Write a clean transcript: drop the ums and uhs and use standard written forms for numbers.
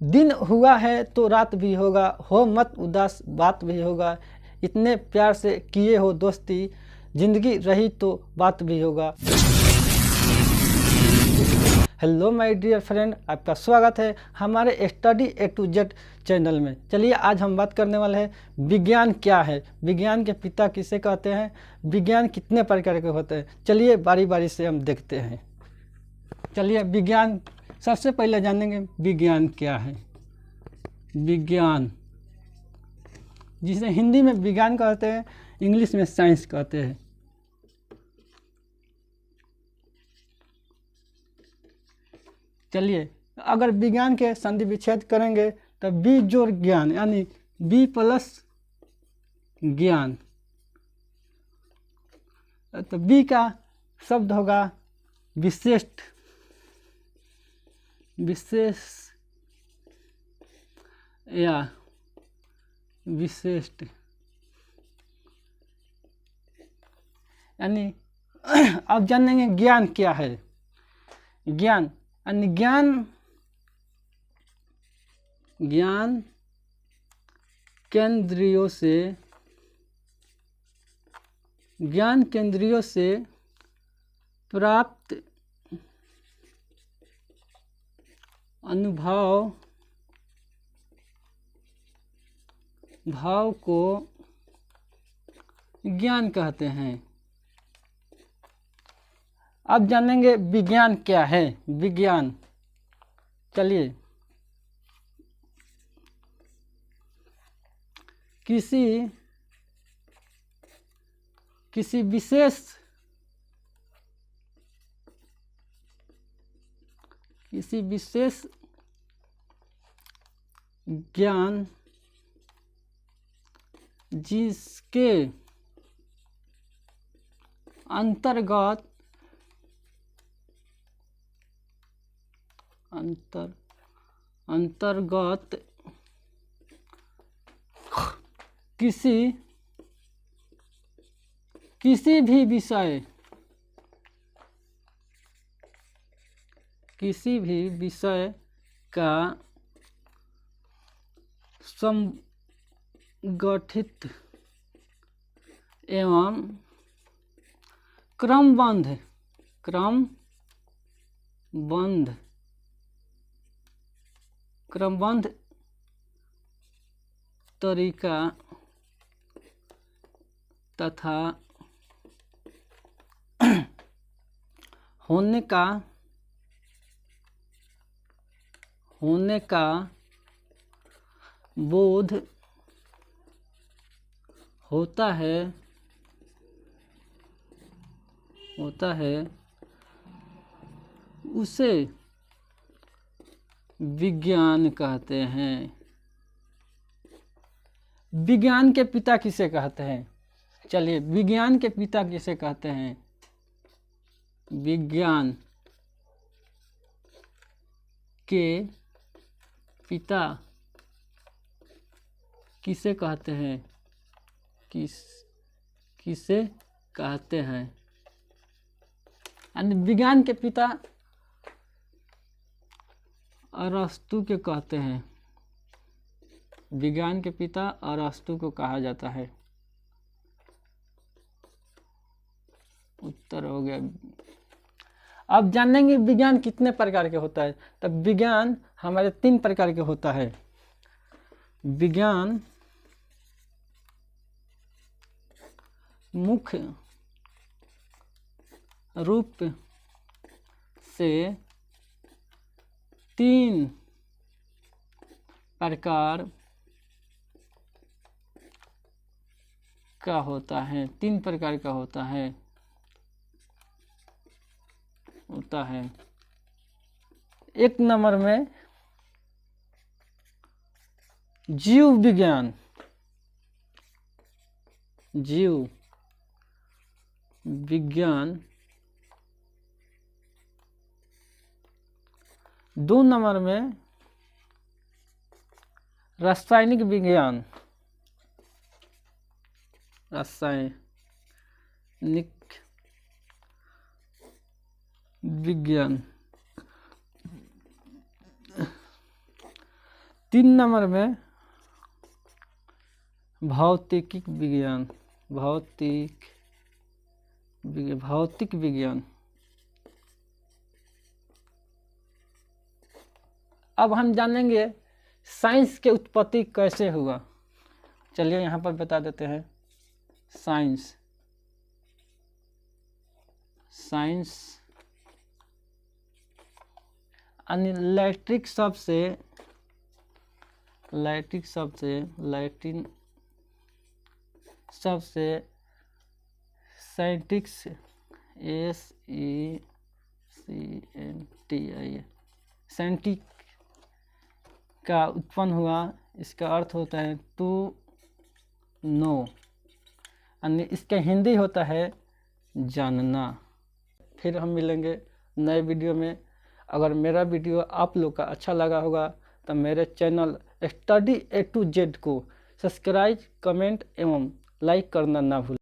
दिन हुआ है तो रात भी होगा, हो मत उदास बात भी होगा। इतने प्यार से किए हो दोस्ती, जिंदगी रही तो बात भी होगा। हेलो माय डियर फ्रेंड, आपका स्वागत है हमारे study A to Z channel में। चलिए आज हम बात करने वाले हैं विज्ञान क्या है, विज्ञान के पिता किसे कहते हैं, विज्ञान कितने प्रकार के होते हैं। चलिए बारी बारी से हम देखते हैं। चलिए विज्ञान सबसे पहले जानेंगे विज्ञान क्या है। विज्ञान जिसे हिंदी में विज्ञान कहते हैं, इंग्लिश में साइंस कहते हैं। चलिए अगर विज्ञान के संधि विच्छेद करेंगे तो बी जोड़ ज्ञान यानी बी प्लस ज्ञान, तो बी का शब्द होगा विशिष्ट, विशेष या विशिष्ट, यानी अब जानेंगे ज्ञान क्या है। ज्ञान यानी ज्ञान केंद्रियों से प्राप्त भाव को ज्ञान कहते हैं। अब जानेंगे विज्ञान क्या है। विज्ञान, चलिए किसी विशेष ज्ञान जिसके अंतर्गत किसी भी विषय का संगठित एवं क्रमबद्ध तरीका तथा होने का बोध होता है उसे विज्ञान कहते हैं। विज्ञान के पिता किसे कहते हैं। चलिए विज्ञान के पिता किसे कहते हैं। विज्ञान के पिता किसे कहते हैं, किसे कहते हैं, यानी विज्ञान के पिता अरस्तु के कहते हैं। विज्ञान के पिता अरस्तु को कहा जाता है। उत्तर हो गया। अब जानेंगे विज्ञान कितने प्रकार के होता है। तब विज्ञान हमारे 3 प्रकार के होता है। विज्ञान मुख्य रूप से 3 प्रकार का होता है। 3 प्रकार का होता है। एक नंबर में जीव विज्ञान, 2 नंबर में रासायनिक विज्ञान, 3 नंबर में भौतिक विज्ञान। भौतिक विज्ञान। अब हम जानेंगे साइंस के उत्पत्ति कैसे हुआ। चलिए यहाँ पर बता देते हैं। साइंस लैटिन शब्द से साइंटिक्स साइंटिक का उत्पन्न हुआ। इसका अर्थ होता है टू नो, यानी इसका हिंदी होता है जानना। फिर हम मिलेंगे नए वीडियो में। अगर मेरा वीडियो आप लोग का अच्छा लगा होगा तो मेरे channel study A to Z को सब्सक्राइब, कमेंट एवं लाइक करना ना भूलें।